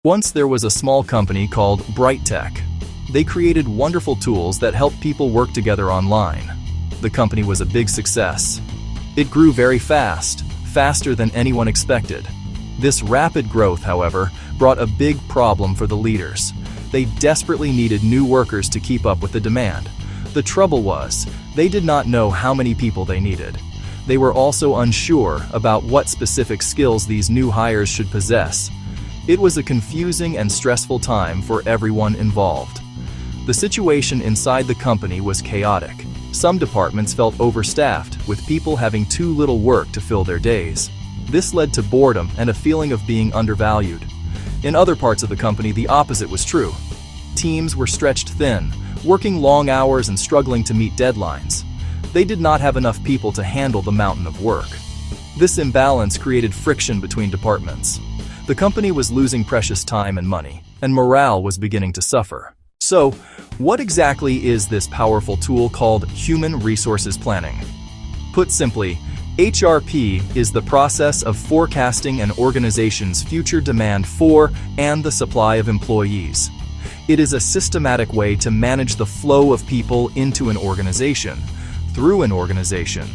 Once there was a small company called Tech. They created wonderful tools that help people work together online. The company was a big success. It grew very fast, faster than anyone expected. This rapid growth, however, brought a big problem for the leaders. They desperately needed new workers to keep up with the demand. The trouble was, they did not know how many people they needed. They were also unsure about what specific skills these new hires should possess. It was a confusing and stressful time for everyone involved. The situation inside the company was chaotic. Some departments felt overstaffed, with people having too little work to fill their days. This led to boredom and a feeling of being undervalued. In other parts of the company, the opposite was true. Teams were stretched thin, working long hours and struggling to meet deadlines. They did not have enough people to handle the mountain of work. This imbalance created friction between departments. The company was losing precious time and money, and morale was beginning to suffer. So, what exactly is this powerful tool called Human Resources Planning? Put simply, HRP is the process of forecasting an organization's future demand for and the supply of employees. It is a systematic way to manage the flow of people into an organization, through an organization,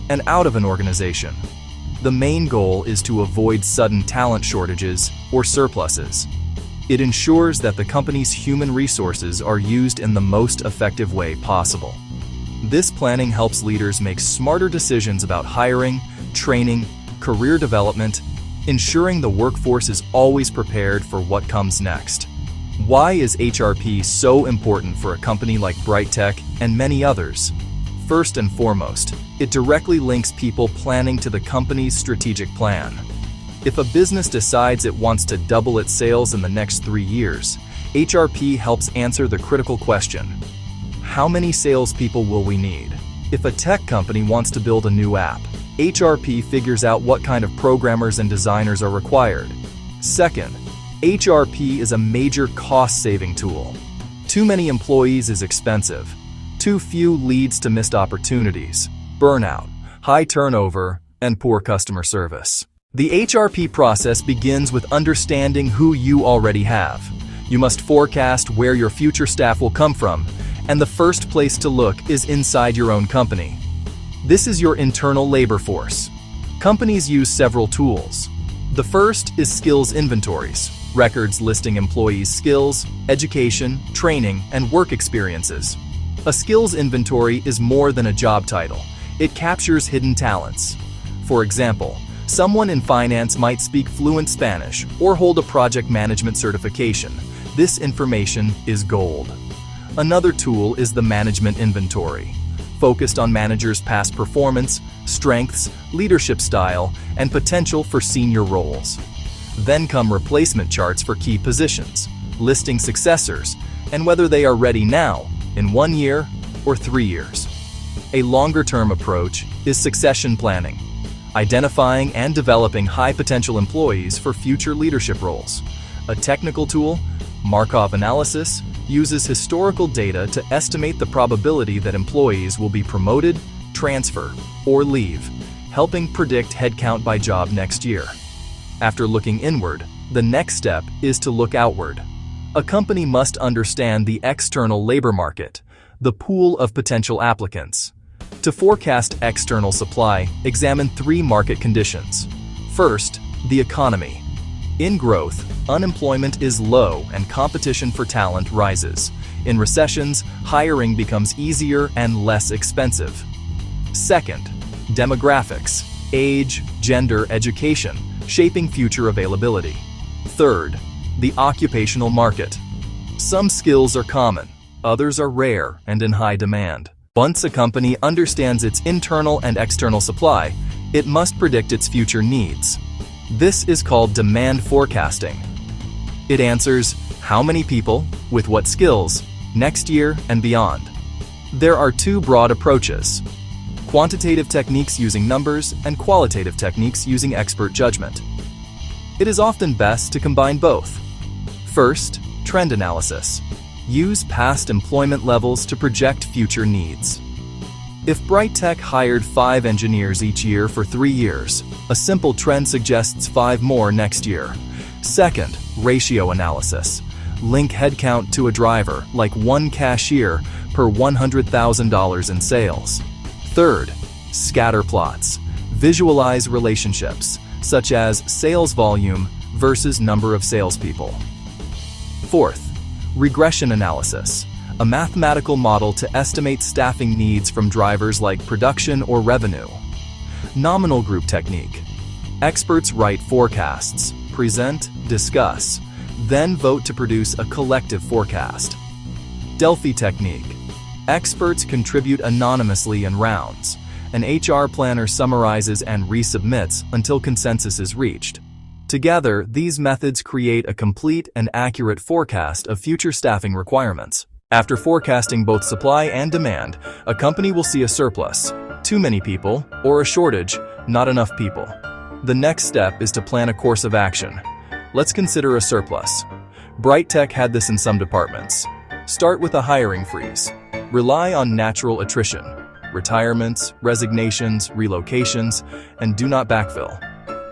and out of an organization. The main goal is to avoid sudden talent shortages or surpluses. It ensures that the company's human resources are used in the most effective way possible. This planning helps leaders make smarter decisions about hiring, training, career development, ensuring the workforce is always prepared for what comes next. Why is HRP so important for a company like Tech and many others? First and foremost, it directly links people planning to the company's strategic plan. If a business decides it wants to double its sales in the next 3 years, HRP helps answer the critical question: how many salespeople will we need? If a tech company wants to build a new app, HRP figures out what kind of programmers and designers are required. Second, HRP is a major cost-saving tool. Too many employees is expensive. Too few leads to missed opportunities, burnout, high turnover, and poor customer service. The HRP process begins with understanding who you already have. You must forecast where your future staff will come from, and the first place to look is inside your own company. This is your internal labor force. Companies use several tools. The first is skills inventories, records listing employees' skills, education, training, and work experiences. A skills inventory is more than a job title. It captures hidden talents. For example, someone in finance might speak fluent Spanish or hold a project management certification. This information is gold. Another tool is the management inventory, focused on managers' past performance, strengths, leadership style, and potential for senior roles. Then come replacement charts for key positions, listing successors, and whether they are ready now, in 1 year or 3 years. A longer-term approach is succession planning, identifying and developing high-potential employees for future leadership roles. A technical tool, Markov analysis, uses historical data to estimate the probability that employees will be promoted, transfer, or leave, helping predict headcount by job next year. After looking inward, the next step is to look outward. A company must understand the external labor market, the pool of potential applicants. To forecast external supply, examine 3 market conditions. First, the economy. In growth, unemployment is low and competition for talent rises. In recessions, hiring becomes easier and less expensive. Second, demographics. Age, gender, education, shaping future availability. Third, the occupational market. Some skills are common, others are rare and in high demand. Once a company understands its internal and external supply, it must predict its future needs. This is called demand forecasting. It answers how many people, with what skills, next year and beyond. There are 2 broad approaches: quantitative techniques using numbers and qualitative techniques using expert judgment. It is often best to combine both. First, trend analysis. Use past employment levels to project future needs. If Tech hired 5 engineers each year for 3 years, a simple trend suggests 5 more next year. Second, ratio analysis. Link headcount to a driver, like one cashier per $100,000 in sales. Third, scatter plots. Visualize relationships, such as sales volume versus number of salespeople. Fourth, regression analysis. A mathematical model to estimate staffing needs from drivers like production or revenue. Nominal group technique. Experts write forecasts, present, discuss, then vote to produce a collective forecast. Delphi technique. Experts contribute anonymously in rounds. An HR planner summarizes and resubmits until consensus is reached. Together, these methods create a complete and accurate forecast of future staffing requirements. After forecasting both supply and demand, a company will see a surplus, too many people, or a shortage, not enough people. The next step is to plan a course of action. Let's consider a surplus. BrightTech had this in some departments. Start with a hiring freeze. Rely on natural attrition, retirements, resignations, relocations, and do not backfill.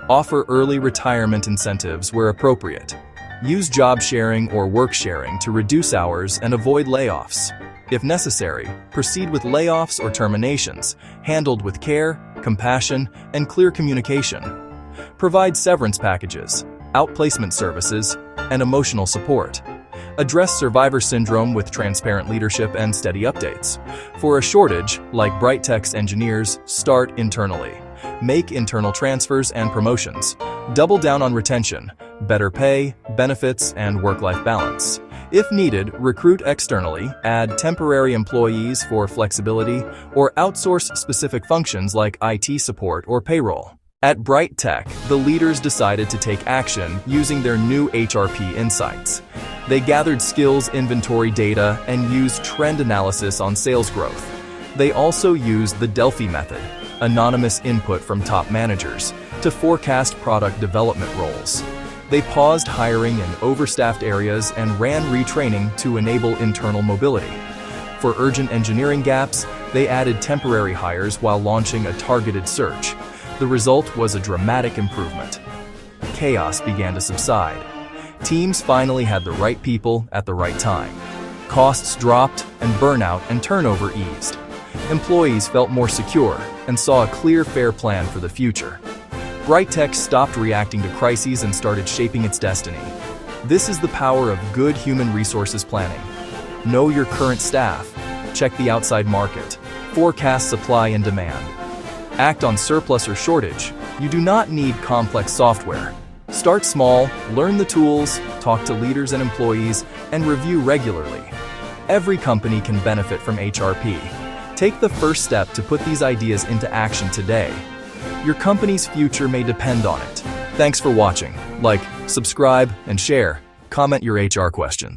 Offer early retirement incentives where appropriate. Use job sharing or work sharing to reduce hours and avoid layoffs. If necessary, proceed with layoffs or terminations, handled with care, compassion, and clear communication. Provide severance packages, outplacement services, and emotional support. Address survivor syndrome with transparent leadership and steady updates. For a shortage, like BrightTech's engineers, start internally. Make internal transfers and promotions. Double down on retention, better pay, benefits, and work-life balance. If needed, recruit externally, add temporary employees for flexibility, or outsource specific functions like IT support or payroll. At BrightTech, the leaders decided to take action using their new HRP insights. They gathered skills inventory data and used trend analysis on sales growth. They also used the Delphi method, anonymous input from top managers, to forecast product development roles. They paused hiring in overstaffed areas and ran retraining to enable internal mobility. For urgent engineering gaps, they added temporary hires while launching a targeted search. The result was a dramatic improvement. Chaos began to subside. Teams finally had the right people at the right time. Costs dropped and burnout and turnover eased. Employees felt more secure and saw a clear, fair plan for the future. BrightTech stopped reacting to crises and started shaping its destiny. This is the power of good human resources planning. Know your current staff. Check the outside market. Forecast supply and demand. Act on surplus or shortage. You do not need complex software. Start small, learn the tools, talk to leaders and employees, and review regularly. Every company can benefit from HRP. Take the first step to put these ideas into action today. Your company's future may depend on it. Thanks for watching. Like, subscribe, and share. Comment your HR questions.